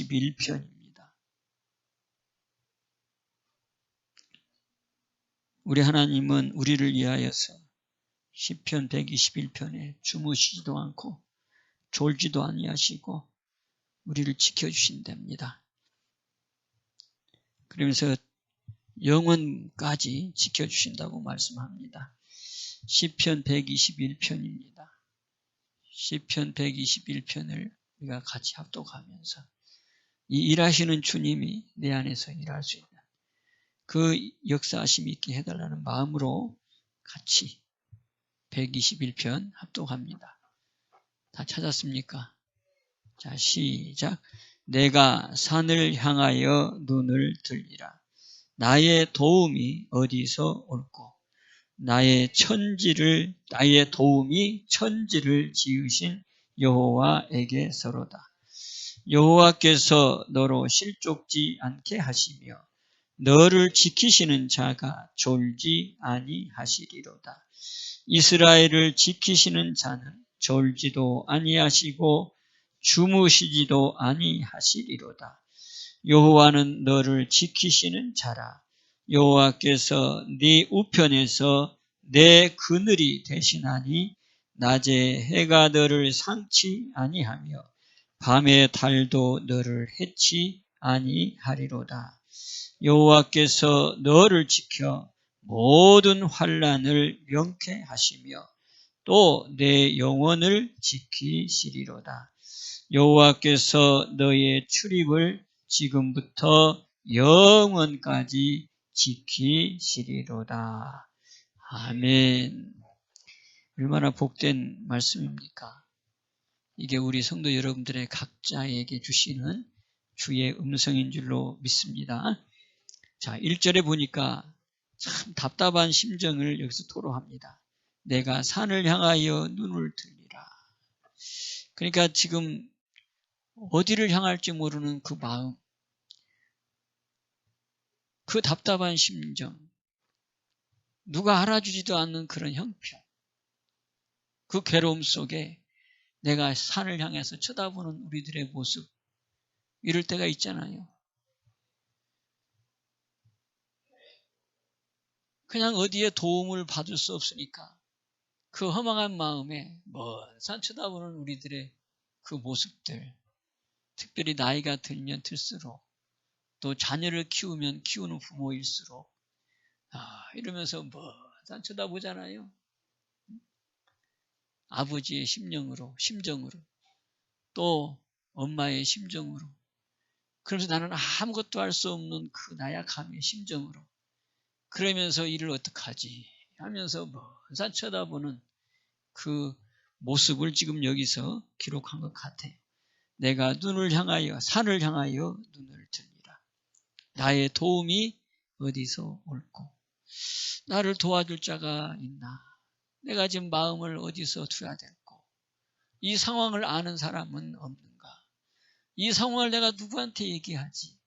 121편입니다. 우리 하나님은 우리를 위하여서 시편 121편에 주무시지도 않고 졸지도 아니하시고 우리를 지켜주신답니다. 그러면서 영원까지 지켜주신다고 말씀합니다. 시편 121편입니다. 시편 121편을 우리가 같이 합독하면서 이 일하시는 주님이 내 안에서 일할 수 있는 그 역사하심 있게 해달라는 마음으로 같이 121편 합독합니다. 다 찾았습니까? 자, 시작. 내가 산을 향하여 눈을 들리라. 나의 도움이 어디서 올꼬? 나의 도움이 천지를 지으신 여호와에게서로다. 여호와께서 너로 실족지 않게 하시며 너를 지키시는 자가 졸지 아니하시리로다. 이스라엘을 지키시는 자는 졸지도 아니하시고 주무시지도 아니하시리로다. 여호와는 너를 지키시는 자라. 여호와께서 네 우편에서 내 그늘이 되시나니 낮에 해가 너를 상치 아니하며 밤에 달도 너를 해치 아니하리로다. 여호와께서 너를 지켜 모든 환난을 명쾌하시며 또 내 영혼을 지키시리로다. 여호와께서 너의 출입을 지금부터 영원까지 지키시리로다. 아멘. 얼마나 복된 말씀입니까? 이게 우리 성도 여러분들의 각자에게 주시는 주의 음성인 줄로 믿습니다. 자, 1절에 보니까 참 답답한 심정을 여기서 토로합니다. 내가 산을 향하여 눈을 들리라. 그러니까 지금 어디를 향할지 모르는 그 마음, 그 답답한 심정, 누가 알아주지도 않는 그런 형편, 그 괴로움 속에 내가 산을 향해서 쳐다보는 우리들의 모습, 이럴 때가 있잖아요. 그냥 어디에 도움을 받을 수 없으니까 그 허망한 마음에 먼 산 쳐다보는 우리들의 그 모습들, 특별히 나이가 들면 들수록 또 자녀를 키우면 키우는 부모일수록 이러면서 먼 산 쳐다보잖아요. 아버지의 심정으로 또 엄마의 심정으로, 그러면서 나는 아무것도 할 수 없는 그 나약함의 심정으로, 그러면서 이를 어떡하지 하면서 먼 산 쳐다보는 그 모습을 지금 여기서 기록한 것 같아요. 내가 산을 향하여 눈을 들리라. 나의 도움이 어디서 올꼬? 나를 도와줄 자가 있나? 내가 지금 마음을 어디서 둬야 될꼬? 이 상황을 아는 사람은 없는가? 이 상황을 내가 누구한테 얘기하지?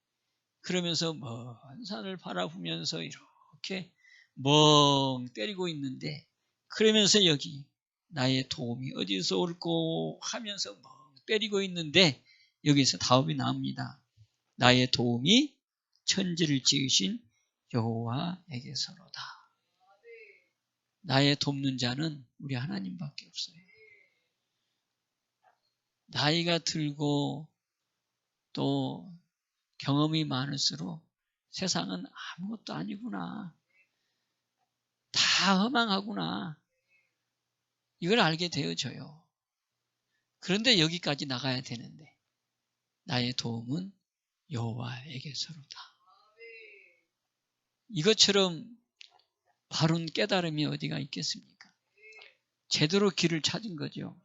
그러면서 먼 산을 바라보면서 이렇게 멍 때리고 있는데, 그러면서 여기 나의 도움이 어디서 올꼬 하면서 멍 때리고 있는데 여기서 답이 나옵니다. 나의 도움이 천지를 지으신 여호와에게서로다. 나의 돕는 자는 우리 하나님밖에 없어요. 나이가 들고 또 경험이 많을수록 세상은 아무것도 아니구나, 다 허망하구나, 이걸 알게 되어져요. 그런데 여기까지 나가야 되는데 나의 도움은 여호와에게서로다. 이것처럼 바른 깨달음이 어디가 있겠습니까? 제대로 길을 찾은 거죠.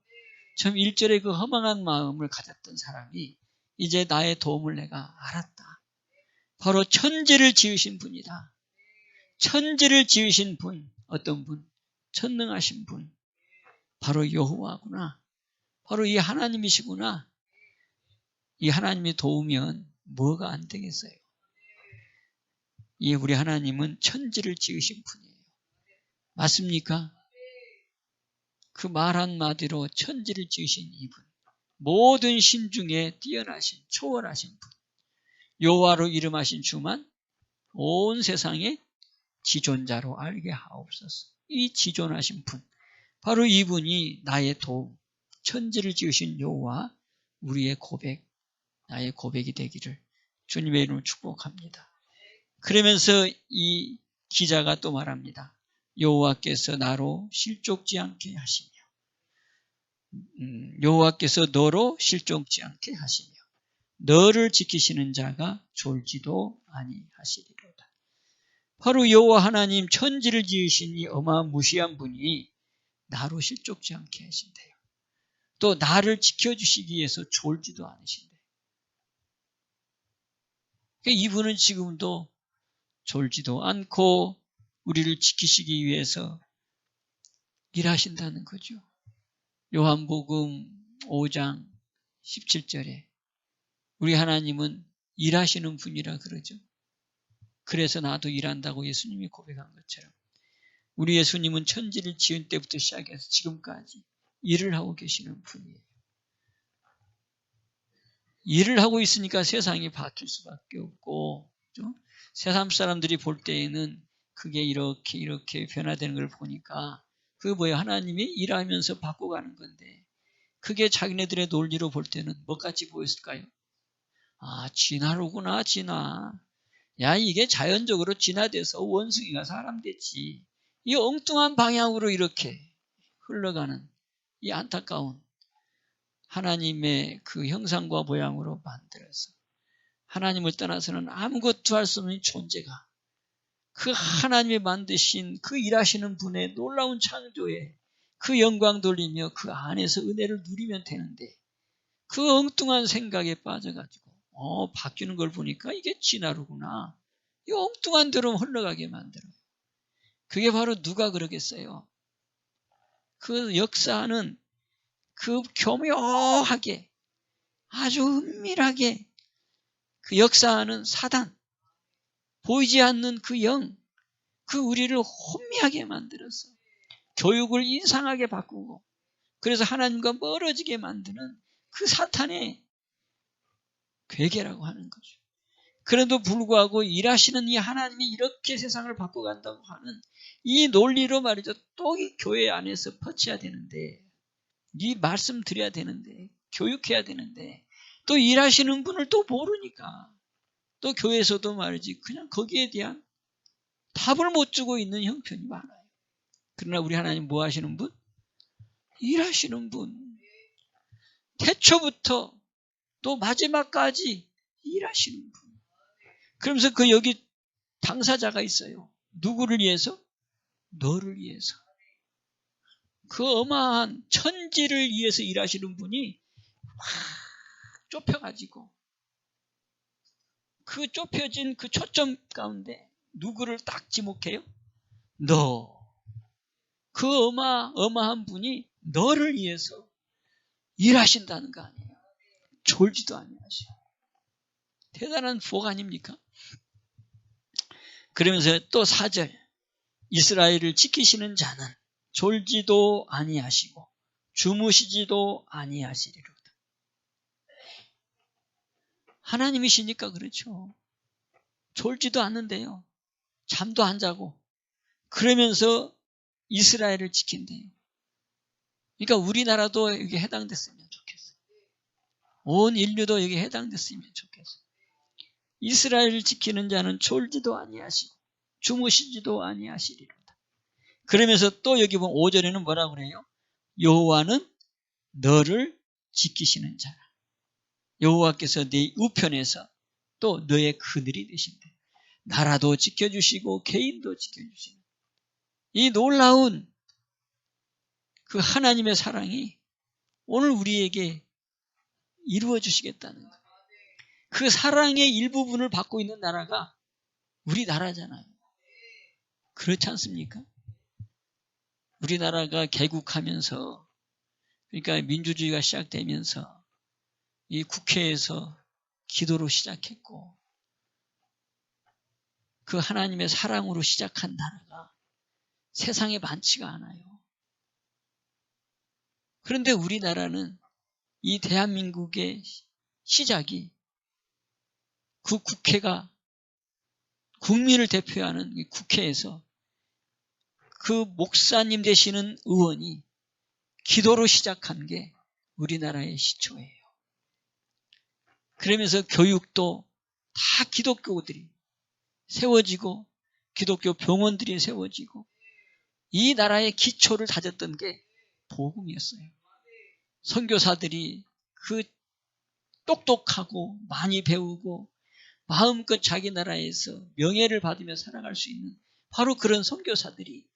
처음 1절에 그 허망한 마음을 가졌던 사람이 이제 나의 도움을 내가 알았다. 바로 천지를 지으신 분이다. 천지를 지으신 분, 어떤 분? 천능하신 분. 바로 여호와구나. 바로 이 하나님이시구나. 이 하나님이 도우면 뭐가 안 되겠어요? 이 우리 하나님은 천지를 지으신 분이에요. 맞습니까? 그 말 한마디로 천지를 지으신 이분, 모든 신 중에 뛰어나신 초월하신 분, 여호와로 이름하신 주만 온 세상의 지존자로 알게 하옵소서. 이 지존하신 분, 바로 이분이 나의 도움, 천지를 지으신 여호와, 우리의 고백, 나의 고백이 되기를 주님의 이름으로 축복합니다. 그러면서 이 기자가 또 말합니다. 여호와께서 나로 실족지 않게 하시며, 여호와께서 너로 실족지 않게 하시며 너를 지키시는 자가 졸지도 아니하시리로다. 바로 여호와 하나님, 천지를 지으신 이 어마무시한 분이 나로 실족지 않게 하신대요. 또 나를 지켜주시기 위해서 졸지도 않으신대요. 이분은 지금도 졸지도 않고 우리를 지키시기 위해서 일하신다는 거죠. 요한복음 5장 17절에 우리 하나님은 일하시는 분이라 그러죠. 그래서 나도 일한다고 예수님이 고백한 것처럼 우리 예수님은 천지를 지은 때부터 시작해서 지금까지 일을 하고 계시는 분이에요. 일을 하고 있으니까 세상이 바뀔 수밖에 없고, 그렇죠? 세상 사람들이 볼 때에는 그게 이렇게 변화되는 걸 보니까 그게 뭐예요? 하나님이 일하면서 바꿔가는 건데, 그게 자기네들의 논리로 볼 때는 뭐같이 보였을까요? 아, 진화로구나, 진화. 야, 이게 자연적으로 진화돼서 원숭이가 사람 됐지. 이 엉뚱한 방향으로 이렇게 흘러가는 이 안타까운 하나님의 그 형상과 모양으로 만들어서 하나님을 떠나서는 아무것도 할 수 없는 존재가 그 하나님이 만드신 그 일하시는 분의 놀라운 창조에 그 영광 돌리며 그 안에서 은혜를 누리면 되는데, 그 엉뚱한 생각에 빠져가지고 바뀌는 걸 보니까 이게 진화로구나, 이 엉뚱한 대로 흘러가게 만들어요. 그게 바로 누가 그러겠어요? 그 역사는 그 교묘하게 아주 은밀하게 그 역사하는 사단, 보이지 않는 그 영, 그 우리를 혼미하게 만들어서 교육을 이상하게 바꾸고, 그래서 하나님과 멀어지게 만드는 그 사탄의 괴계라고 하는 거죠. 그래도 불구하고 일하시는 이 하나님이 이렇게 세상을 바꿔간다고 하는 이 논리로 말이죠. 또 이 교회 안에서 퍼쳐야 되는데, 이 말씀 드려야 되는데, 교육해야 되는데, 또 일하시는 분을 또 모르니까 또 교회에서도 말이지 그냥 거기에 대한 답을 못 주고 있는 형편이 많아요. 그러나 우리 하나님 뭐 하시는 분? 일하시는 분. 태초부터 또 마지막까지 일하시는 분. 그러면서 그 여기 당사자가 있어요. 누구를 위해서? 너를 위해서. 그 어마한 천지를 위해서 일하시는 분이 확 좁혀가지고 그 좁혀진 그 초점 가운데 누구를 딱 지목해요? 너. 그 어마한 분이 너를 위해서 일하신다는 거 아니에요. 졸지도 아니하시고. 대단한 복 아닙니까? 그러면서 또 4절, 이스라엘을 지키시는 자는 졸지도 아니하시고 주무시지도 아니하시리로다. 하나님이시니까 그렇죠. 졸지도 않는데요. 잠도 안 자고. 그러면서 이스라엘을 지킨대요. 그러니까 우리나라도 여기 해당됐으면 좋겠어요. 온 인류도 여기 해당됐으면 좋겠어요. 이스라엘을 지키는 자는 졸지도 아니하시고 주무시지도 아니하시리로다. 그러면서 또 여기 보면 5절에는 뭐라고 그래요? 여호와는 너를 지키시는 자라. 여호와께서 네 우편에서 또 너의 그늘이 되신대. 나라도 지켜주시고 개인도 지켜주시는 이 놀라운 그 하나님의 사랑이 오늘 우리에게 이루어 주시겠다는 거예요. 그 사랑의 일부분을 받고 있는 나라가 우리나라잖아요. 그렇지 않습니까? 우리나라가 개국하면서, 그러니까 민주주의가 시작되면서 이 국회에서 기도로 시작했고, 그 하나님의 사랑으로 시작한 나라가 세상에 많지가 않아요. 그런데 우리나라는 이 대한민국의 시작이 그 국회가 국민을 대표하는 국회에서 그 목사님 되시는 의원이 기도로 시작한 게 우리나라의 시초예요. 그러면서 교육도 다 기독교들이 세워지고 기독교 병원들이 세워지고 이 나라의 기초를 다졌던 게 복음이었어요. 선교사들이 그 똑똑하고 많이 배우고 마음껏 자기 나라에서 명예를 받으며 살아갈 수 있는 바로 그런 선교사들이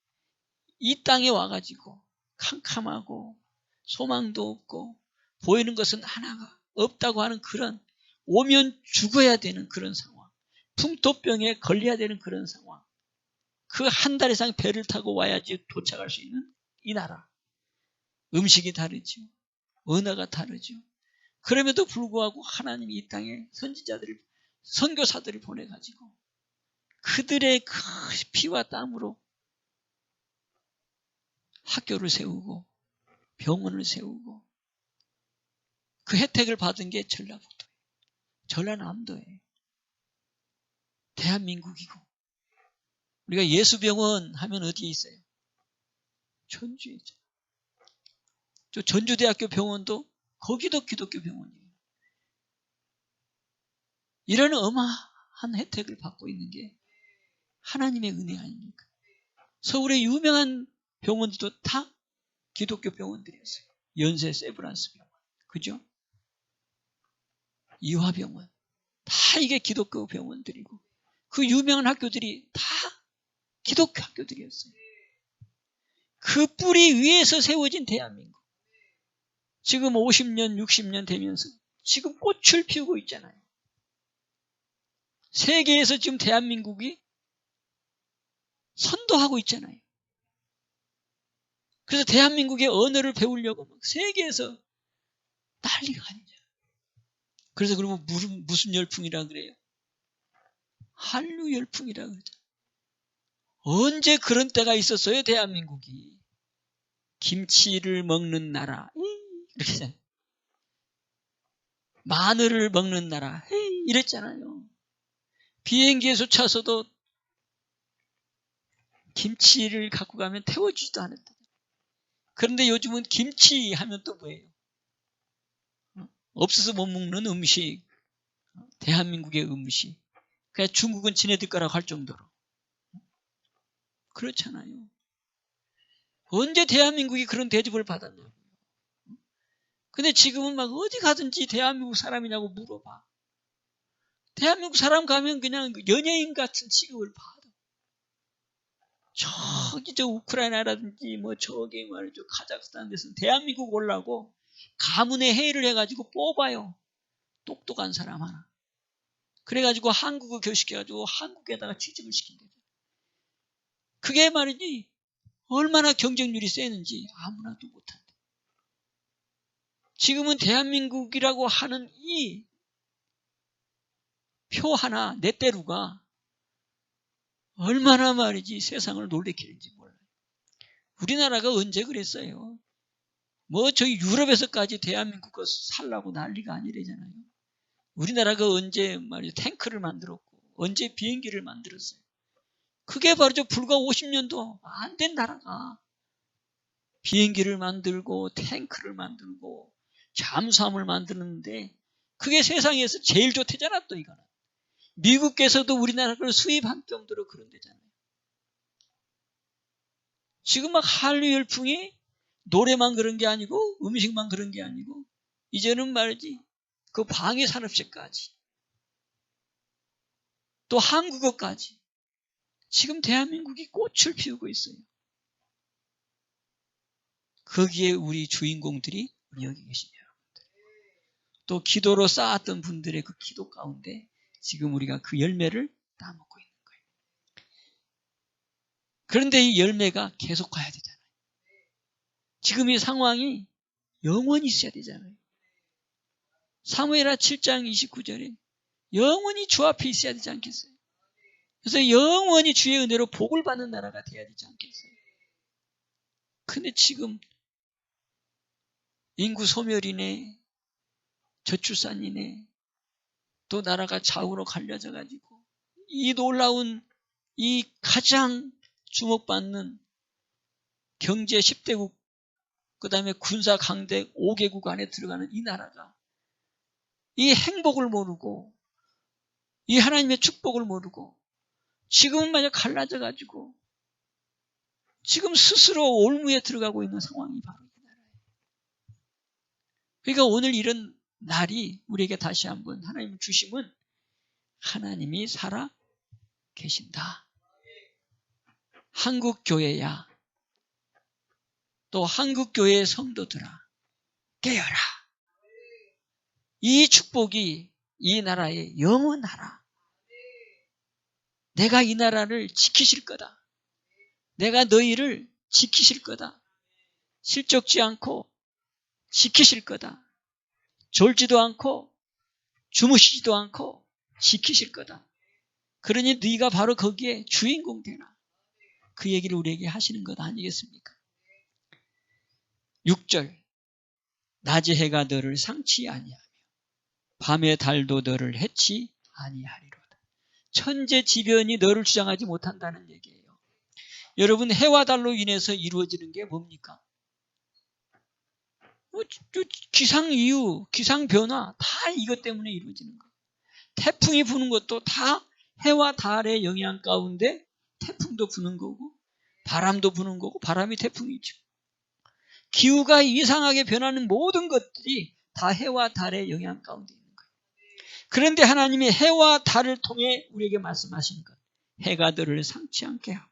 이 땅에 와가지고 캄캄하고 소망도 없고 보이는 것은 하나가 없다고 하는 그런 오면 죽어야 되는 그런 상황, 풍토병에 걸려야 되는 그런 상황, 그 한 달 이상 배를 타고 와야지 도착할 수 있는 이 나라. 음식이 다르죠. 언어가 다르죠. 그럼에도 불구하고 하나님이 이 땅에 선지자들을, 선교사들을 보내가지고 그들의 그 피와 땀으로 학교를 세우고 병원을 세우고 그 혜택을 받은 게 전라북도예요. 전라남도예요. 대한민국이고 우리가 예수병원 하면 어디에 있어요? 전주에 있죠. 저 전주대학교 병원도 거기도 기독교 병원이에요. 이런 어마한 혜택을 받고 있는 게 하나님의 은혜 아닙니까? 서울의 유명한 병원들도 다 기독교 병원들이었어요. 연세 세브란스 병원, 그죠? 이화병원, 다 이게 기독교 병원들이고 그 유명한 학교들이 다 기독교 학교들이었어요. 그 뿌리 위에서 세워진 대한민국. 지금 50년, 60년 되면서 지금 꽃을 피우고 있잖아요. 세계에서 지금 대한민국이 선도하고 있잖아요. 그래서 대한민국의 언어를 배우려고 세계에서 난리가 아니죠. 그래서 그러면 무슨 열풍이라 그래요? 한류 열풍이라 그러죠. 언제 그런 때가 있었어요, 대한민국이? 김치를 먹는 나라, 이렇게 하잖아요. 마늘을 먹는 나라, 이랬잖아요. 비행기에서 차서도 김치를 갖고 가면 태워주지도 않았다. 그런데 요즘은 김치 하면 또 뭐예요? 없어서 못 먹는 음식, 대한민국의 음식. 그러니까 중국은 지네들 거라고 할 정도로. 그렇잖아요. 언제 대한민국이 그런 대접을 받았냐고요. 근데 지금은 막 어디 가든지 대한민국 사람이냐고 물어봐. 대한민국 사람 가면 그냥 연예인 같은 취급을 받아. 저기 저 우크라이나라든지 뭐 저기 말이죠 카자흐스탄 데서는 대한민국 오려고 가문의 회의를 해가지고 뽑아요. 똑똑한 사람 하나. 그래가지고 한국어 교육시켜가지고 한국에다가 취직을 시킨 거죠. 그게 말이지 얼마나 경쟁률이 세는지 아무나도 못한다. 지금은 대한민국이라고 하는 이 표 하나 내 때루가 얼마나 말이지 세상을 놀래키는지 몰라요. 우리나라가 언제 그랬어요? 뭐 저희 유럽에서까지 대한민국 거 살라고 난리가 아니래잖아요. 우리나라가 언제 말이죠 탱크를 만들었고 언제 비행기를 만들었어요. 그게 바로 저 불과 50년도 안 된 나라가 비행기를 만들고 탱크를 만들고 잠수함을 만드는데 그게 세상에서 제일 좋대잖아. 또 이거는 미국께서도 우리나라를 수입한 정도로 그런 데잖아요. 지금 막 한류 열풍이 노래만 그런 게 아니고 음식만 그런 게 아니고 이제는 말이지 그 방위 산업체까지 또 한국어까지 지금 대한민국이 꽃을 피우고 있어요. 거기에 우리 주인공들이 여기 계시죠. 또 기도로 쌓았던 분들의 그 기도 가운데 지금 우리가 그 열매를 따먹고 있는 거예요. 그런데 이 열매가 계속 가야 되잖아요. 지금 이 상황이 영원히 있어야 되잖아요. 사무엘하 7장 29절에 영원히 주 앞에 있어야 되지 않겠어요? 그래서 영원히 주의 은혜로 복을 받는 나라가 돼야 되지 않겠어요? 근데 지금 인구 소멸이네, 저출산이네. 또 나라가 좌우로 갈려져 가지고 이 놀라운 이 가장 주목받는 경제 10대국 그다음에 군사 강대 5개국 안에 들어가는 이 나라가 이 행복을 모르고 이 하나님의 축복을 모르고 지금은 마저 갈라져 가지고 지금 스스로 올무에 들어가고 있는 상황이 바로 이 나라예요. 그러니까 오늘 이런 날이 우리에게 다시 한번 하나님 주심은 하나님이 살아 계신다. 한국 교회야 또 한국 교회의 성도들아 깨어라. 이 축복이 이 나라에 영원하라. 내가 이 나라를 지키실 거다. 내가 너희를 지키실 거다. 실족지 않고 지키실 거다. 졸지도 않고 주무시지도 않고 지키실 거다. 그러니 네가 바로 거기에 주인공 되라. 그 얘기를 우리에게 하시는 것 아니겠습니까? 6절 낮의 해가 너를 상치 아니하며 밤의 달도 너를 해치 아니하리로다. 천재지변이 너를 주장하지 못한다는 얘기예요. 여러분 해와 달로 인해서 이루어지는 게 뭡니까? 기상이유, 기상변화 다 이것 때문에 이루어지는 거예요. 태풍이 부는 것도 다 해와 달의 영향 가운데 태풍도 부는 거고 바람도 부는 거고 바람이 태풍이죠. 기후가 이상하게 변하는 모든 것들이 다 해와 달의 영향 가운데 있는 거예요. 그런데 하나님이 해와 달을 통해 우리에게 말씀하신 것, 해가 너를 상치 않게 하고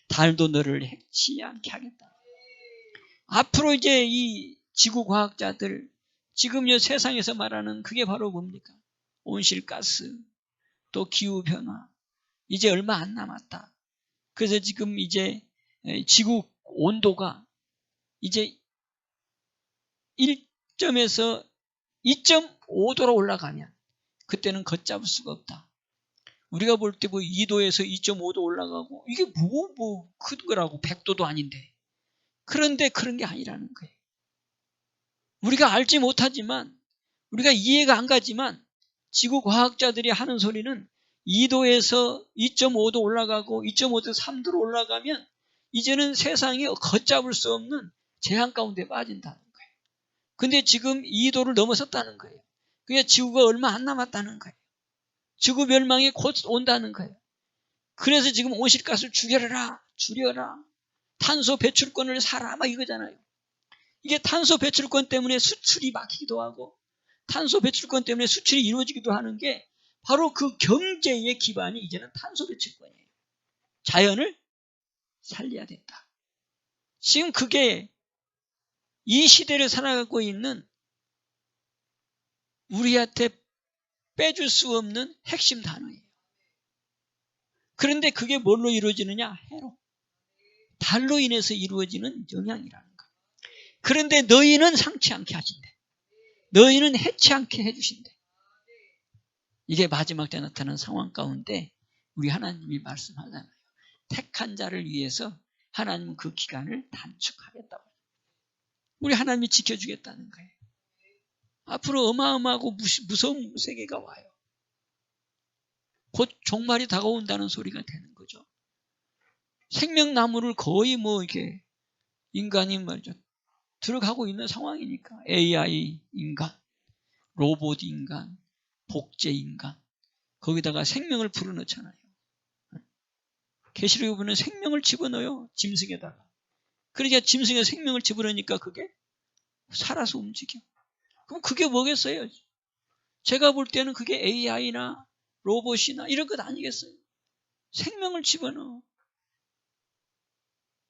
달도 너를 해치지 않게 하겠다. 앞으로 이제 이 지구과학자들 지금 이 세상에서 말하는 그게 바로 뭡니까? 온실가스 또 기후변화 이제 얼마 안 남았다. 그래서 지금 이제 지구 온도가 이제 1점에서 2.5도로 올라가면 그때는 걷잡을 수가 없다. 우리가 볼 때 뭐 2도에서 2.5도 올라가고 이게 큰 거라고 100도도 아닌데 그런데 그런 게 아니라는 거예요. 우리가 알지 못하지만 우리가 이해가 안 가지만 지구과학자들이 하는 소리는 2도에서 2.5도 올라가고 2.5도에서 3도로 올라가면 이제는 세상이 걷잡을 수 없는 재앙 가운데 빠진다는 거예요. 근데 지금 2도를 넘어섰다는 거예요. 그러니까 지구가 얼마 안 남았다는 거예요. 지구 멸망이 곧 온다는 거예요. 그래서 지금 온실가스를 줄여라. 탄소 배출권을 사라 막 이거잖아요. 이게 탄소 배출권 때문에 수출이 막히기도 하고 탄소 배출권 때문에 수출이 이루어지기도 하는 게 바로 그 경제의 기반이 이제는 탄소 배출권이에요. 자연을 살려야 된다. 지금 그게 이 시대를 살아가고 있는 우리한테 빼줄 수 없는 핵심 단어예요. 그런데 그게 뭘로 이루어지느냐? 해로. 달로 인해서 이루어지는 영향이라는 거예요. 그런데 너희는 상치 않게 하신대. 너희는 해치 않게 해주신대. 이게 마지막 때 나타나는 상황 가운데 우리 하나님이 말씀하잖아요. 택한 자를 위해서 하나님은 그 기간을 단축하겠다고. 우리 하나님이 지켜주겠다는 거예요. 앞으로 어마어마하고 무서운 세계가 와요. 곧 종말이 다가온다는 소리가 되는 거죠. 생명나무를 거의 이렇게 인간이 말이죠. 들어가고 있는 상황이니까. AI 인간, 로봇 인간, 복제 인간. 거기다가 생명을 불어넣잖아요. 계시록에 보면 생명을 집어넣어요. 짐승에다가. 그러니까 짐승에 생명을 집어넣으니까 그게 살아서 움직여. 그럼 그게 뭐겠어요? 제가 볼 때는 그게 AI나 로봇이나 이런 것 아니겠어요? 생명을 집어넣어.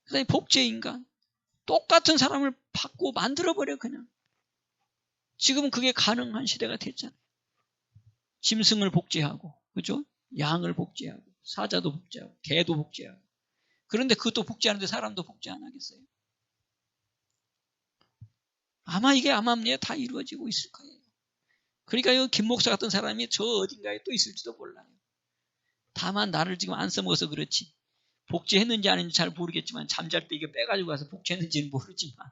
그 다음에 복제 인간. 똑같은 사람을 받고 만들어버려 그냥. 지금은 그게 가능한 시대가 됐잖아요. 짐승을 복제하고 그죠? 양을 복제하고 사자도 복제하고 개도 복제하고 그런데 그것도 복제하는데 사람도 복제 안 하겠어요? 아마 이게 암암리에 다 이루어지고 있을 거예요. 그러니까 김 목사 같은 사람이 저 어딘가에 또 있을지도 몰라요. 다만 나를 지금 안 써먹어서 그렇지 복제했는지 아닌지 잘 모르겠지만 잠잘 때 이게 빼가지고 가서 복제했는지는 모르지만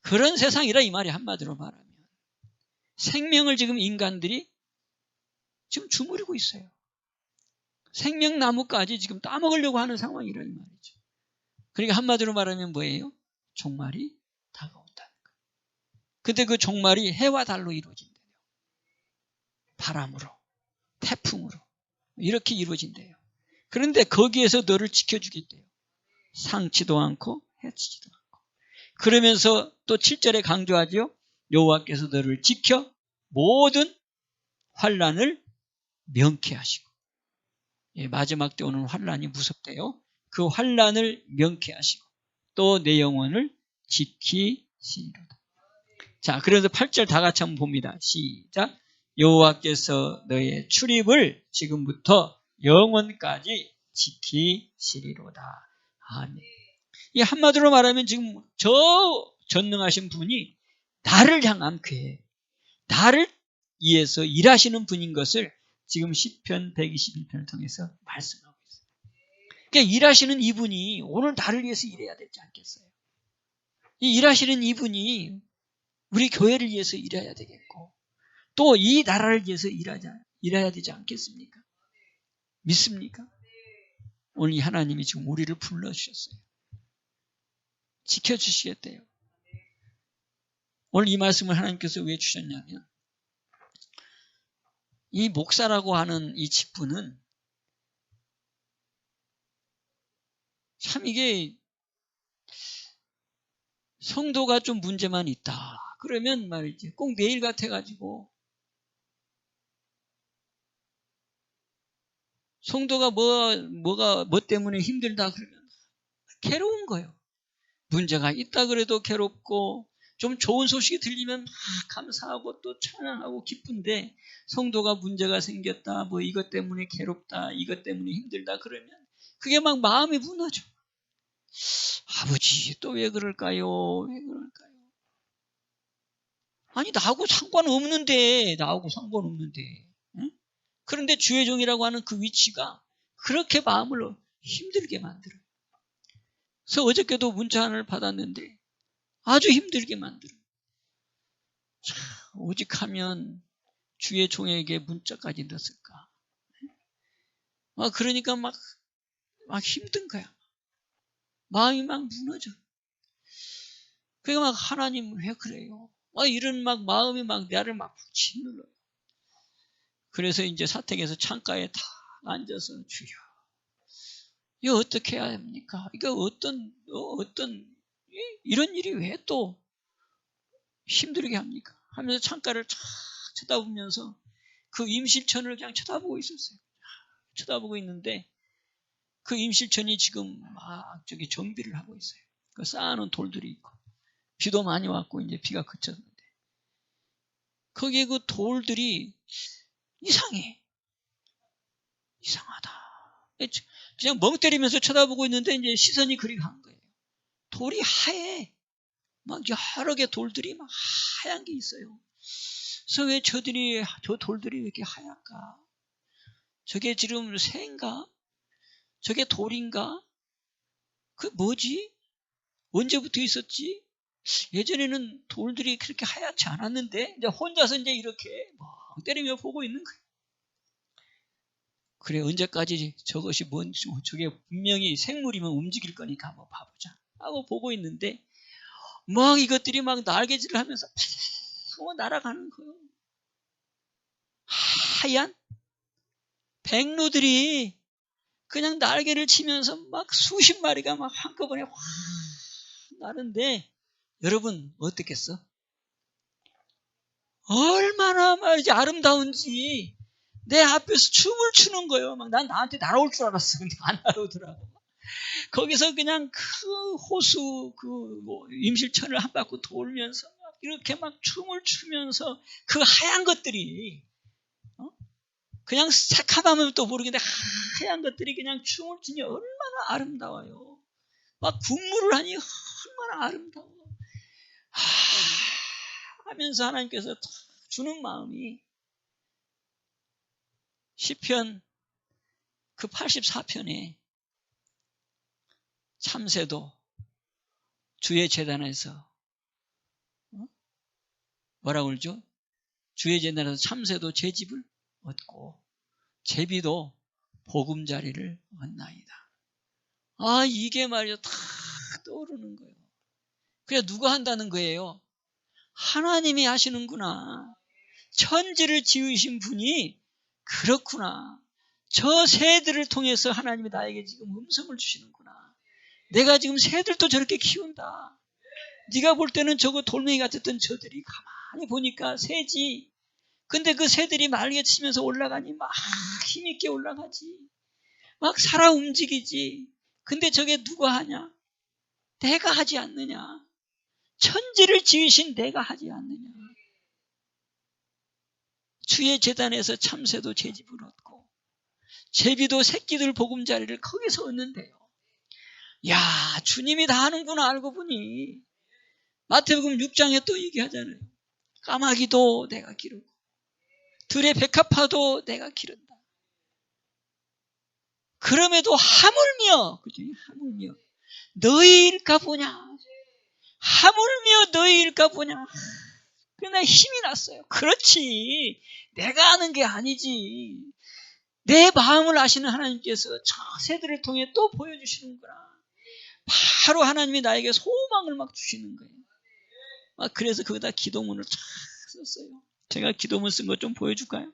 그런 세상이라 이 말이 한마디로 말하면 생명을 지금 인간들이 지금 주무르고 있어요. 생명나무까지 지금 따먹으려고 하는 상황이라는 말이죠. 그러니까 한마디로 말하면 뭐예요? 종말이 다가온다는 거예요. 근데 그 종말이 해와 달로 이루어진대요. 바람으로, 태풍으로 이렇게 이루어진대요. 그런데 거기에서 너를 지켜주겠대요. 상치도 않고 해치지도 않고. 그러면서 또 7절에 강조하죠. 여호와께서 너를 지켜 모든 환난을 명쾌하시고. 예, 마지막 때 오는 환난이 무섭대요. 그 환난을 명쾌하시고 또 내 영혼을 지키시리로다. 자, 그래서 8절 다 같이 한번 봅니다. 시작. 여호와께서 너의 출입을 지금부터 영원까지 지키시리로다. 아멘. 이 한마디로 말하면 지금 저 전능하신 분이 나를 향한 괴, 나를 위해서 일하시는 분인 것을 지금 시편 121편을 통해서 말씀하고 있어요. 그러니까 일하시는 이분이 오늘 나를 위해서 일해야 되지 않겠어요? 이 일하시는 이분이 우리 교회를 위해서 일해야 되겠고 또 이 나라를 위해서 일해야 되지 않겠습니까? 믿습니까? 오늘 이 하나님이 지금 우리를 불러주셨어요. 지켜주시겠대요. 오늘 이 말씀을 하나님께서 왜 주셨냐면 이 목사라고 하는 이 직분은 참 이게 성도가 좀 문제만 있다. 그러면 말이지 꼭 내일 같아가지고 성도가 뭐 때문에 힘들다 그러면 괴로운 거예요. 문제가 있다 그래도 괴롭고 좀 좋은 소식이 들리면 감사하고 또 찬양하고 기쁜데 성도가 문제가 생겼다, 뭐 이것 때문에 괴롭다, 이것 때문에 힘들다 그러면 그게 막 마음이 무너져. 아버지 또 왜 그럴까요? 왜 그럴까요? 아니 나하고 상관없는데 응? 그런데 주의 종이라고 하는 그 위치가 그렇게 마음을 힘들게 만들어요. 그래서 어저께도 문자 하나를 받았는데 아주 힘들게 만들어요. 참, 오직 하면 주의 종에게 문자까지 넣었을까. 그러니까 막 힘든 거야. 마음이 막 무너져. 그러니까 막 하나님 왜 그래요? 이런 마음이 나를 짓눌러요. 그래서 이제 사택에서 창가에 다 앉아서 주여. 이거 어떻게 해야 합니까? 이거 어떤 이런 일이 왜 또 힘들게 합니까? 하면서 창가를 쫙 쳐다보면서 그 임실천을 그냥 쳐다보고 있었어요. 쳐다보고 있는데 그 임실천이 지금 막 저기 정비를 하고 있어요. 그 쌓아놓은 돌들이 있고 비도 많이 왔고 이제 비가 그쳤는데 거기에 그 돌들이 이상하다. 그냥 멍 때리면서 쳐다보고 있는데 이제 시선이 그리 간 거예요. 돌이 하얘. 막 여러 개 돌들이 막 하얀 게 있어요. 그래서 왜 저 돌들이 왜 이렇게 하얀가? 저게 지금 새인가? 저게 돌인가? 그 뭐지? 언제부터 있었지? 예전에는 돌들이 그렇게 하얗지 않았는데 이제 혼자서 이제 이렇게 멍 때리며 보고 있는 거예요. 그래 언제까지 저것이 뭔지 저게 분명히 생물이면 움직일 거니까 한번 봐보자 하고 보고 있는데 막 이것들이 막 날개질을 하면서 파고 날아가는 거예요. 하얀 백로들이 그냥 날개를 치면서 막 수십 마리가 막 한꺼번에 확 나는데 여러분 어떻겠어? 얼마나 말이지 아름다운지 내 앞에서 춤을 추는 거예요. 막 난 나한테 날아올 줄 알았어. 근데 안 날아오더라고. 거기서 그냥 그 호수 임실천을 한 바퀴 돌면서 막 이렇게 막 춤을 추면서 그 하얀 것들이 그냥 새카마면 또 모르겠는데 하얀 것들이 그냥 춤을 추니 얼마나 아름다워요. 막 군무를 하니 얼마나 아름다워. 하면서 하나님께서 주는 마음이 시편 그 84편에 참새도 주의 제단에서 뭐라고 그러죠? 주의 재단에서 참새도 제 집을 얻고 제비도 보금자리를 얻나이다. 아, 이게 말이죠. 다 떠오르는 거예요. 그래, 누가 한다는 거예요? 하나님이 하시는구나. 천지를 지으신 분이 그렇구나. 저 새들을 통해서 하나님이 나에게 지금 음성을 주시는구나. 내가 지금 새들도 저렇게 키운다. 네가 볼 때는 저거 돌멩이 같았던 저들이 가만히 보니까 새지. 근데 그 새들이 날개 치면서 올라가니 막 힘있게 올라가지. 막 살아 움직이지. 근데 저게 누가 하냐? 내가 하지 않느냐? 천지를 지으신 내가 하지 않느냐? 주의 재단에서 참새도 제 집을 얻고 제비도 새끼들 보금자리를 거기서 얻는데요. 야, 주님이 다 하는구나 알고 보니 마태복음 6장에 또 얘기하잖아요. 까마귀도 내가 기르고 들의 백합화도 내가 기른다. 그럼에도 하물며, 그죠? 하물며 너희일까 보냐? 하물며 너희일까 보냐? 그러나 힘이 났어요. 그렇지. 내가 아는 게 아니지. 내 마음을 아시는 하나님께서 저 새들을 통해 또 보여주시는구나. 바로 하나님이 나에게 소망을 막 주시는 거예요. 그래서 거기다 기도문을 쫙 썼어요. 제가 기도문 쓴 거 좀 보여줄까요?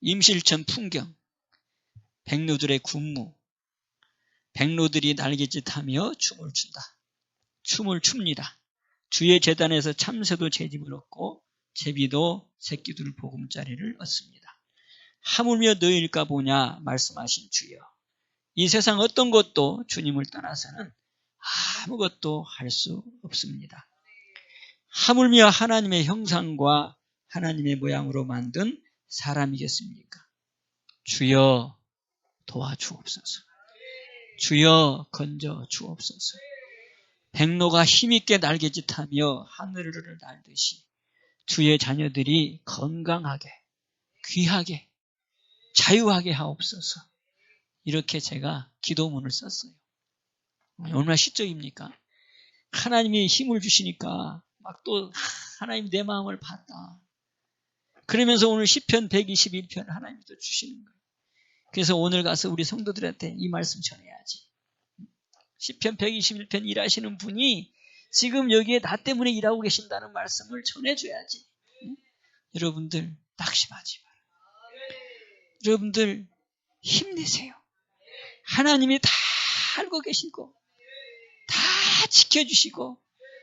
임실천 풍경, 백로들의 군무, 백로들이 날갯짓하며 춤을 춘다. 춤을 춥니다. 주의 재단에서 참새도 제 집을 얻고 제비도 새끼들 보금자리를 얻습니다. 하물며 너희일까 보냐 말씀하신 주여. 이 세상 어떤 것도 주님을 떠나서는 아무것도 할 수 없습니다. 하물며 하나님의 형상과 하나님의 모양으로 만든 사람이겠습니까? 주여 도와주옵소서. 주여 건져 주옵소서. 백로가 힘있게 날갯짓하며 하늘을 날듯이 주의 자녀들이 건강하게 귀하게 자유하게 하옵소서. 이렇게 제가 기도문을 썼어요. 얼마나 시적입니까? 하나님이 힘을 주시니까 막 또 하나님 내 마음을 봤다. 그러면서 오늘 시편 121편 하나님이 또 주시는 거예요. 그래서 오늘 가서 우리 성도들한테 이 말씀 전해야지. 시편 121편 일하시는 분이 지금 여기에 나 때문에 일하고 계신다는 말씀을 전해줘야지. 응? 여러분들 낙심하지 마라. 여러분들 힘내세요. 하나님이 다 알고 계시고 다 지켜주시고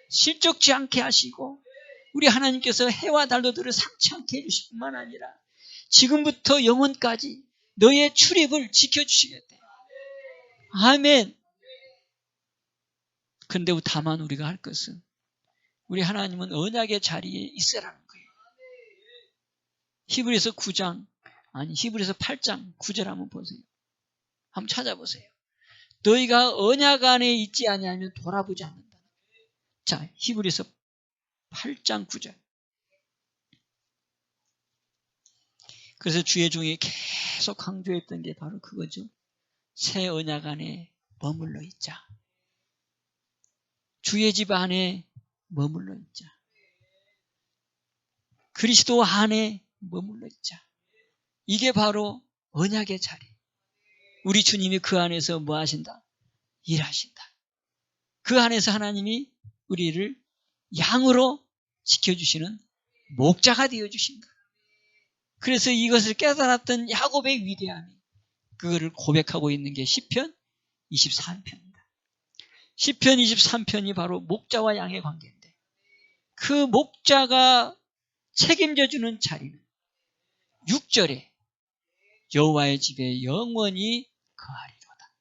실족지 않게 하시고 우리 하나님께서 해와 달도들을 상치 않게 해주실 뿐만 아니라 지금부터 영원까지 너의 출입을 지켜주시겠대요. 아멘. 그런데 다만 우리가 할 것은 우리 하나님은 언약의 자리에 있으라는 거예요. 히브리서 9장 아니 히브리서 8장 9절 한번 보세요. 한번 찾아보세요. 너희가 언약 안에 있지 아니하면 돌아보지 않는다. 자, 히브리서 8장 9절. 그래서 주의 종이 계속 강조했던 게 바로 그거죠. 새 언약 안에 머물러 있자. 주의 집 안에 머물러 있자. 그리스도 안에 머물러 있자. 이게 바로 언약의 자리. 우리 주님이 그 안에서 뭐 하신다? 일하신다. 그 안에서 하나님이 우리를 양으로 지켜주시는 목자가 되어주신다. 그래서 이것을 깨달았던 야곱의 위대함이 그거를 고백하고 있는 게 시편 23편입니다. 시편 23편이 바로 목자와 양의 관계인데 그 목자가 책임져주는 자리는 6절에 여호와의 집에 영원히 거하리로다.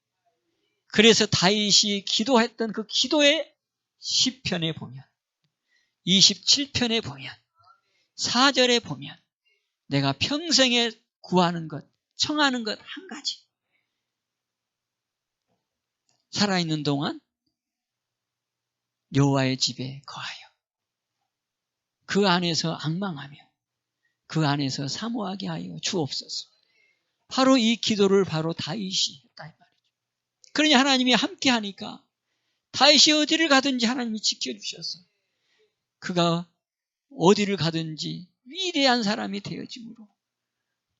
그래서 다윗이 기도했던 그 기도의 시편에 보면 27편에 보면 4절에 보면 내가 평생에 구하는 것, 청하는 것 한 가지. 살아있는 동안 여호와의 집에 거하여 그 안에서 앙망하며 그 안에서 사모하게 하여 주옵소서. 바로 이 기도를 바로 다윗이 했다 이 말이죠. 그러니 하나님이 함께 하니까 다윗이 어디를 가든지 하나님이 지켜주셔서 그가 어디를 가든지 위대한 사람이 되어짐으로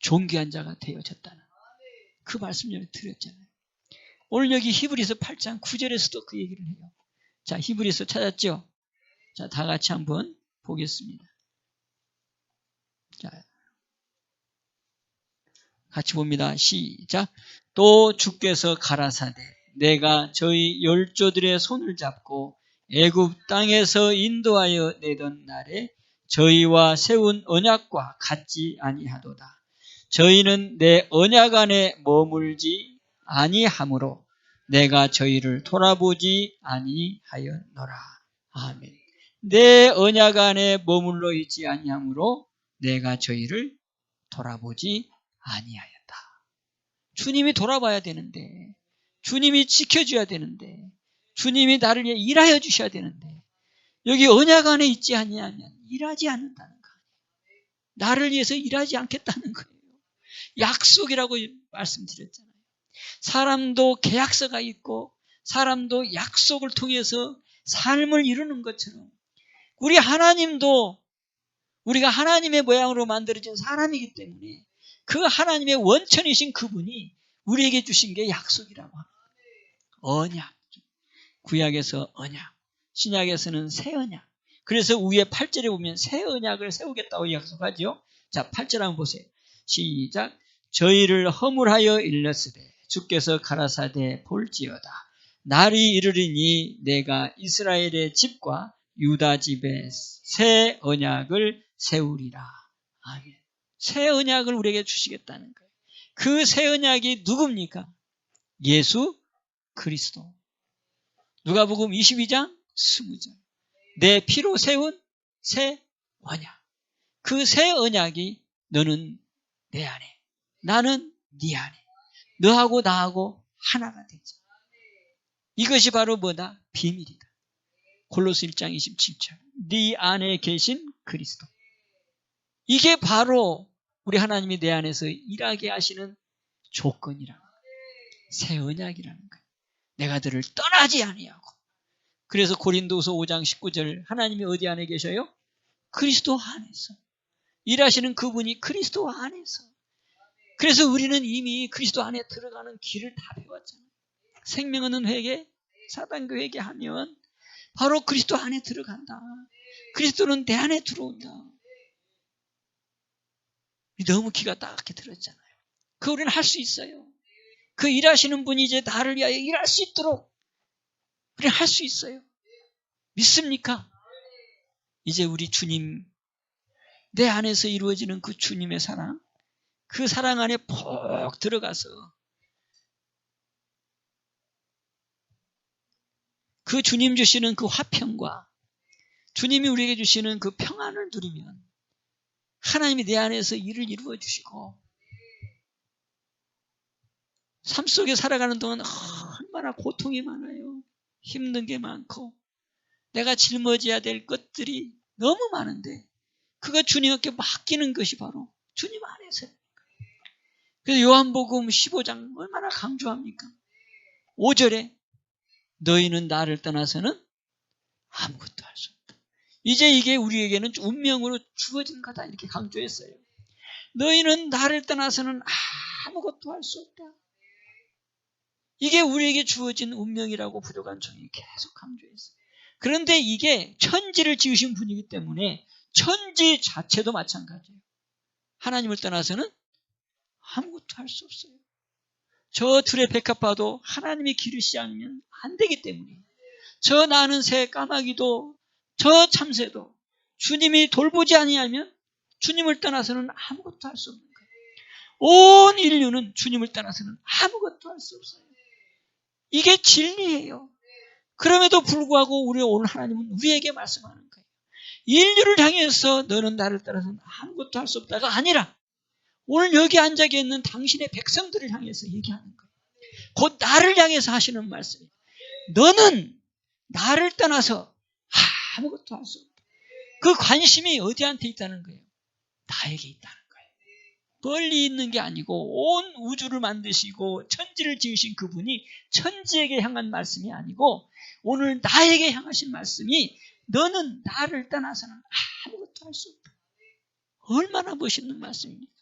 존귀한 자가 되어졌다는 그 말씀 전에 드렸잖아요. 오늘 여기 히브리서 8장 9절에서도 그 얘기를 해요. 자, 히브리서 찾았죠? 자, 다 같이 한번 보겠습니다. 자, 같이 봅니다. 시작. 또 주께서 가라사대 내가 저희 열조들의 손을 잡고 애굽 땅에서 인도하여 내던 날에 저희와 세운 언약과 같지 아니하도다. 저희는 내 언약 안에 머물지 아니하므로 내가 저희를 돌아보지 아니하였노라. 아멘. 내 언약 안에 머물러 있지 아니하므로 내가 저희를 돌아보지 아니하였다. 주님이 돌아봐야 되는데, 주님이 지켜줘야 되는데, 주님이 나를 위해 일하여 주셔야 되는데, 여기 언약 안에 있지 아니하면 일하지 않는다는 거예요. 나를 위해서 일하지 않겠다는 거예요. 약속이라고 말씀드렸잖아요. 사람도 계약서가 있고 사람도 약속을 통해서 삶을 이루는 것처럼 우리 하나님도 우리가 하나님의 모양으로 만들어진 사람이기 때문에 그 하나님의 원천이신 그분이 우리에게 주신 게 약속이라고 합니다. 언약. 구약에서 언약, 신약에서는 새 언약. 그래서 위에 8절에 보면 새 언약을 세우겠다고 약속하죠. 자, 8절 한번 보세요. 시작. 저희를 허물하여 일렀으되 주께서 가라사대 볼지어다. 날이 이르리니 내가 이스라엘의 집과 유다 집에 새 언약을 세우리라. 아멘. 새 언약을 우리에게 주시겠다는 거예요. 그 새 언약이 누굽니까? 예수 그리스도. 누가복음 22장 20절. 내 피로 세운 새 언약. 그 새 언약이 너는 내 안에, 나는 네 안에, 너하고 나하고 하나가 되죠. 이것이 바로 뭐다? 비밀이다. 골로새 1장 27절. 네 안에 계신 그리스도. 이게 바로 우리 하나님이 내 안에서 일하게 하시는 조건이라는 거예요. 새 언약이라는 거예요. 내가 너를 떠나지 아니하고. 그래서 고린도서 5장 19절 하나님이 어디 안에 계셔요? 그리스도 안에서. 일하시는 그분이 그리스도 안에서. 그래서 우리는 이미 그리스도 안에 들어가는 길을 다 배웠잖아요. 생명 얻는 회개, 사단교 회개하면 바로 그리스도 안에 들어간다. 그리스도는 내 안에 들어온다. 너무 기가 딱하게 들었잖아요. 그 우리는 할 수 있어요. 그 일하시는 분이 이제 나를 위하여 일할 수 있도록 우리는 할 수 있어요. 믿습니까? 이제 우리 주님, 내 안에서 이루어지는 그 주님의 사랑, 그 사랑 안에 푹 들어가서 그 주님 주시는 그 화평과 주님이 우리에게 주시는 그 평안을 누리면 하나님이 내 안에서 일을 이루어 주시고 삶 속에 살아가는 동안 얼마나 고통이 많아요. 힘든 게 많고 내가 짊어져야 될 것들이 너무 많은데 그거 주님께 맡기는 것이 바로 주님 안에서요. 그래서 요한복음 15장 얼마나 강조합니까? 5절에 너희는 나를 떠나서는 아무것도 할 수 없다. 이제 이게 우리에게는 운명으로 주어진 거다 이렇게 강조했어요. 너희는 나를 떠나서는 아무것도 할 수 없다. 이게 우리에게 주어진 운명이라고 부족한 종이 계속 강조했어요. 그런데 이게 천지를 지으신 분이기 때문에 천지 자체도 마찬가지예요. 하나님을 떠나서는 아무것도 할 수 없어요. 저 들의 백합화도 하나님이 기르시지 않으면 안 되기 때문에 저 나는 새 까마귀도 저 참새도 주님이 돌보지 아니하면 주님을 떠나서는 아무것도 할 수 없는 거예요. 온 인류는 주님을 떠나서는 아무것도 할 수 없어요. 이게 진리예요. 그럼에도 불구하고 우리 오늘 하나님은 우리에게 말씀하는 거예요. 인류를 향해서 너는 나를 따라서는 아무것도 할 수 없다가 아니라 오늘 여기 앉아 있는 당신의 백성들을 향해서 얘기하는 거예요. 곧 나를 향해서 하시는 말씀이에요. 너는 나를 떠나서 아무것도 할 수 없다. 그 관심이 어디한테 있다는 거예요? 나에게 있다는 거예요. 멀리 있는 게 아니고 온 우주를 만드시고 천지를 지으신 그분이 천지에게 향한 말씀이 아니고 오늘 나에게 향하신 말씀이 너는 나를 떠나서는 아무것도 할 수 없다. 얼마나 멋있는 말씀입니까?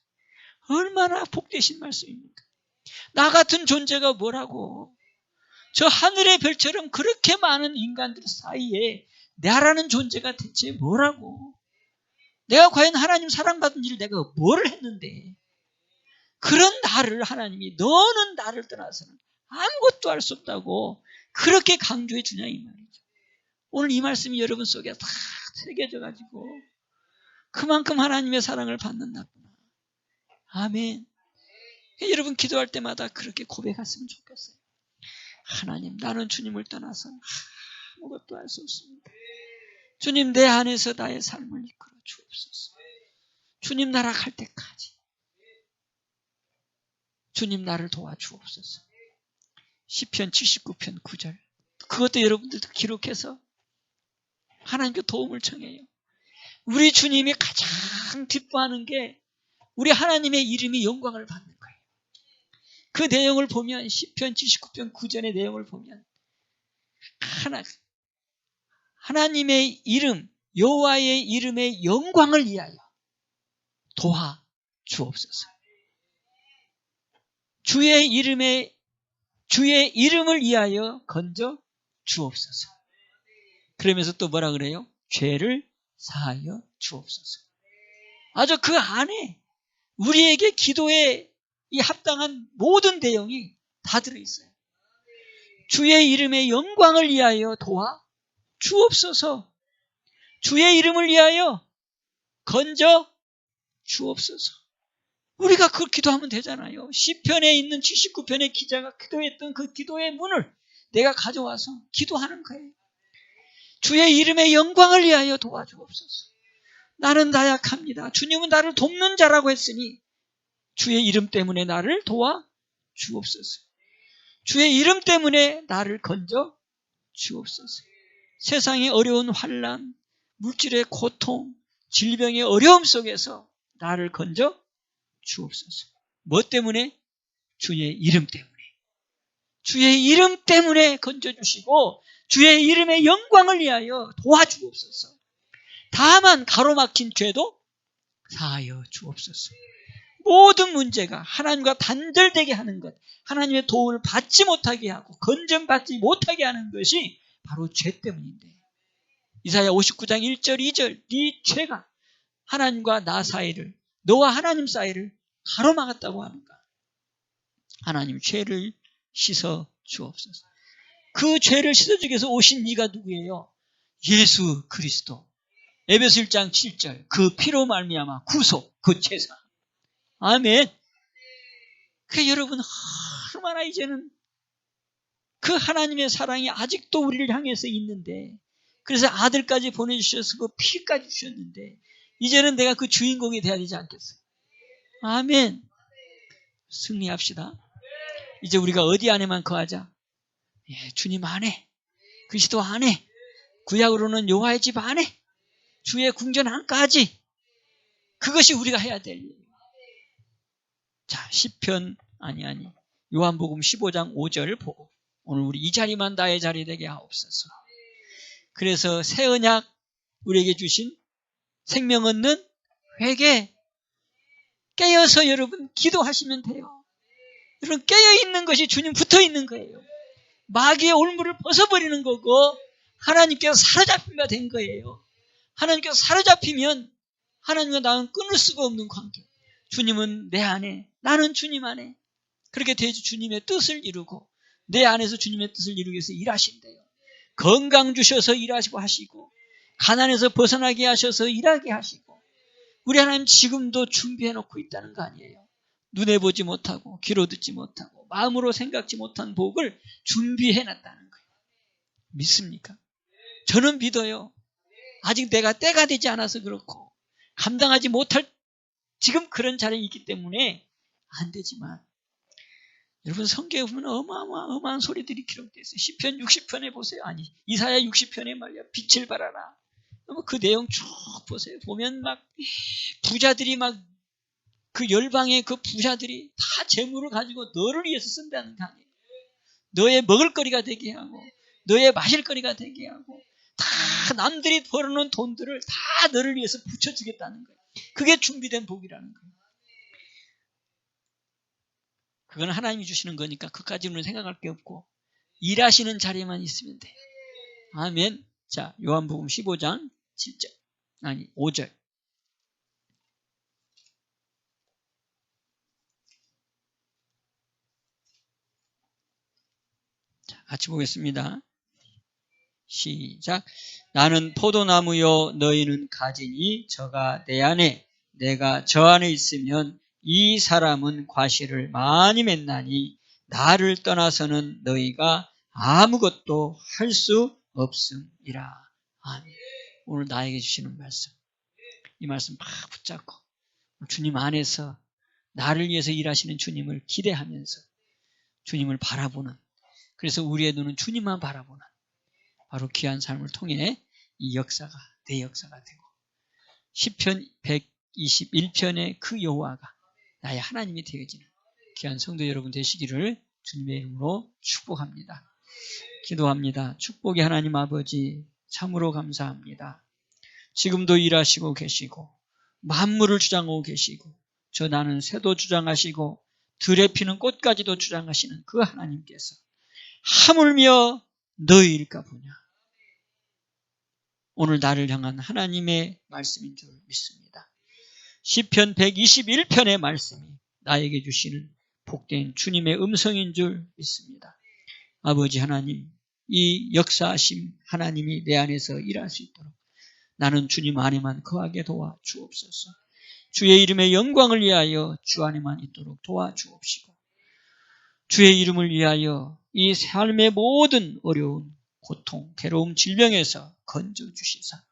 얼마나 복되신 말씀입니까? 나 같은 존재가 뭐라고? 저 하늘의 별처럼 그렇게 많은 인간들 사이에 나라는 존재가 대체 뭐라고? 내가 과연 하나님 사랑받은 일을 내가 뭘 했는데 그런 나를 하나님이 너는 나를 떠나서는 아무것도 할 수 없다고 그렇게 강조해 주냐 이 말이죠. 오늘 이 말씀이 여러분 속에 다 새겨져 가지고 그만큼 하나님의 사랑을 받는다구나. 아멘. 여러분 기도할 때마다 그렇게 고백했으면 좋겠어요. 하나님, 나는 주님을 떠나서 아무것도 할 수 없습니다. 주님, 내 안에서 나의 삶을 이끌어 주옵소서. 주님 나락할 때까지 주님 나를 도와주옵소서. 시편 79편 9절 그것도 여러분들도 기록해서 하나님께 도움을 청해요. 우리 주님이 가장 기뻐하는 게 우리 하나님의 이름이 영광을 받는 거예요. 그 내용을 보면 시편 79편 9절의 내용을 보면 하나님의 이름 여호와의 이름의 영광을 위하여 도와 주옵소서. 주의 이름을 위하여 건져 주옵소서. 그러면서 또 뭐라 그래요? 죄를 사하여 주옵소서. 아주 그 안에 우리에게 기도에 이 합당한 모든 내용이 다 들어있어요. 주의 이름의 영광을 위하여 도와 주옵소서. 주의 이름을 위하여 건져 주옵소서. 우리가 그걸 기도하면 되잖아요. 시편에 있는 79편의 기자가 기도했던 그 기도의 문을 내가 가져와서 기도하는 거예요. 주의 이름의 영광을 위하여 도와주옵소서. 나는 나약합니다. 주님은 나를 돕는 자라고 했으니 주의 이름 때문에 나를 도와 주옵소서. 주의 이름 때문에 나를 건져 주옵소서. 세상의 어려운 환난, 물질의 고통, 질병의 어려움 속에서 나를 건져 주옵소서. 뭐 때문에? 주의 이름 때문에. 주의 이름 때문에 건져주시고 주의 이름의 영광을 위하여 도와주옵소서. 다만 가로막힌 죄도 사하여 주옵소서. 모든 문제가 하나님과 단절되게 하는 것, 하나님의 도움을 받지 못하게 하고 건전받지 못하게 하는 것이 바로 죄 때문인데 이사야 59장 1절 2절 네 죄가 하나님과 나 사이를 너와 하나님 사이를 가로막았다고 하는가. 하나님 죄를 씻어 주옵소서. 그 죄를 씻어주기 위해서 오신 이가 누구예요? 예수 그리스도. 에베소 1장 7절 그 피로 말미암아 구속 그 제사. 아멘. 그래 여러분 얼마나 이제는 그 하나님의 사랑이 아직도 우리를 향해서 있는데 그래서 아들까지 보내주셔서 그 피까지 주셨는데 이제는 내가 그 주인공이 돼야 되지 않겠어요? 아멘. 승리합시다. 이제 우리가 어디 안에만 거하자? 예, 주님 안에, 그리스도 안에, 구약으로는 여호와의 집 안에, 주의 궁전 안까지 그것이 우리가 해야 될 일이에요. 자, 시편 요한복음 15장 5절 보고 오늘 우리 이 자리만 나의 자리 되게 하옵소서. 그래서 새 언약 우리에게 주신 생명 얻는 회개 깨어서 여러분 기도하시면 돼요. 여러분 깨어있는 것이 주님 붙어있는 거예요. 마귀의 올무를 벗어버리는 거고 하나님께서 사로잡히가 된 거예요. 하나님께서 사로잡히면 하나님과 나는 끊을 수가 없는 관계. 주님은 내 안에, 나는 주님 안에. 그렇게 돼야지 주님의 뜻을 이루고 내 안에서 주님의 뜻을 이루기 위해서 일하신대요. 건강 주셔서 일하시고 하시고 가난에서 벗어나게 하셔서 일하게 하시고 우리 하나님 지금도 준비해놓고 있다는 거 아니에요. 눈에 보지 못하고 귀로 듣지 못하고 마음으로 생각지 못한 복을 준비해놨다는 거예요. 믿습니까? 저는 믿어요. 아직 내가 때가 되지 않아서 그렇고 감당하지 못할 지금 그런 자리에 있기 때문에 안 되지만 여러분 성경에 보면 어마어마한 소리들이 기록되어 있어요. 시편 60편에 보세요. 이사야 60편에 말이야. 빛을 발하라. 그 내용 쭉 보세요. 보면 막 부자들이 막 그 열방의 그 부자들이 다 재물을 가지고 너를 위해서 쓴다는 거 아니에요. 너의 먹을거리가 되게 하고 너의 마실거리가 되게 하고 다 남들이 벌어놓은 돈들을 다 너를 위해서 붙여주겠다는 거예요. 그게 준비된 복이라는 거예요. 그건 하나님이 주시는 거니까 그까지는 생각할 게 없고 일하시는 자리에만 있으면 돼. 아멘. 자, 요한복음 15장 7절 아니 5절. 자, 같이 보겠습니다. 시작. 나는 포도나무요 너희는 가지니 저가 내 안에 내가 저 안에 있으면 이 사람은 과실을 많이 맺나니 나를 떠나서는 너희가 아무것도 할 수 없음이라. 아멘. 오늘 나에게 주시는 말씀, 이 말씀 막 붙잡고 주님 안에서 나를 위해서 일하시는 주님을 기대하면서 주님을 바라보는, 그래서 우리의 눈은 주님만 바라보는 바로 귀한 삶을 통해 이 역사가 내 역사가 되고 시편 121편의 그 여호와가 나의 하나님이 되어지는 귀한 성도 여러분 되시기를 주님의 이름으로 축복합니다. 기도합니다. 축복의 하나님 아버지 참으로 감사합니다. 지금도 일하시고 계시고 만물을 주장하고 계시고 저 나는 새도 주장하시고 들에 피는 꽃까지도 주장하시는 그 하나님께서 하물며 너희일까 보냐. 오늘 나를 향한 하나님의 말씀인 줄 믿습니다. 시편 121편의 말씀이 나에게 주시는 복된 주님의 음성인 줄 믿습니다. 아버지 하나님, 이 역사하심 하나님이 내 안에서 일할 수 있도록 나는 주님 안에만 거하게 도와주옵소서. 주의 이름의 영광을 위하여 주 안에만 있도록 도와주옵시고 주의 이름을 위하여 이 삶의 모든 어려운 고통, 괴로움, 질병에서 건져주시사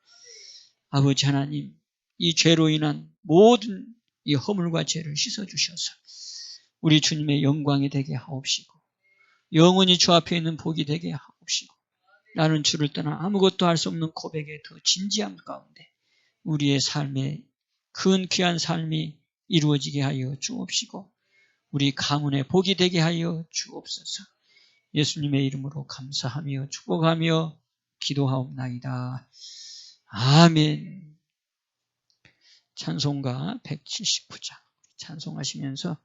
아버지 하나님, 이 죄로 인한 모든 이 허물과 죄를 씻어주셔서 우리 주님의 영광이 되게 하옵시고 영원히 주 앞에 있는 복이 되게 하옵시고 나는 주를 떠나 아무것도 할 수 없는 고백의 더 진지함 가운데 우리의 삶의 큰 귀한 삶이 이루어지게 하여 주옵시고 우리 가문의 복이 되게 하여 주옵소서. 예수님의 이름으로 감사하며 축복하며 기도하옵나이다. 아멘. 찬송가 179장 찬송하시면서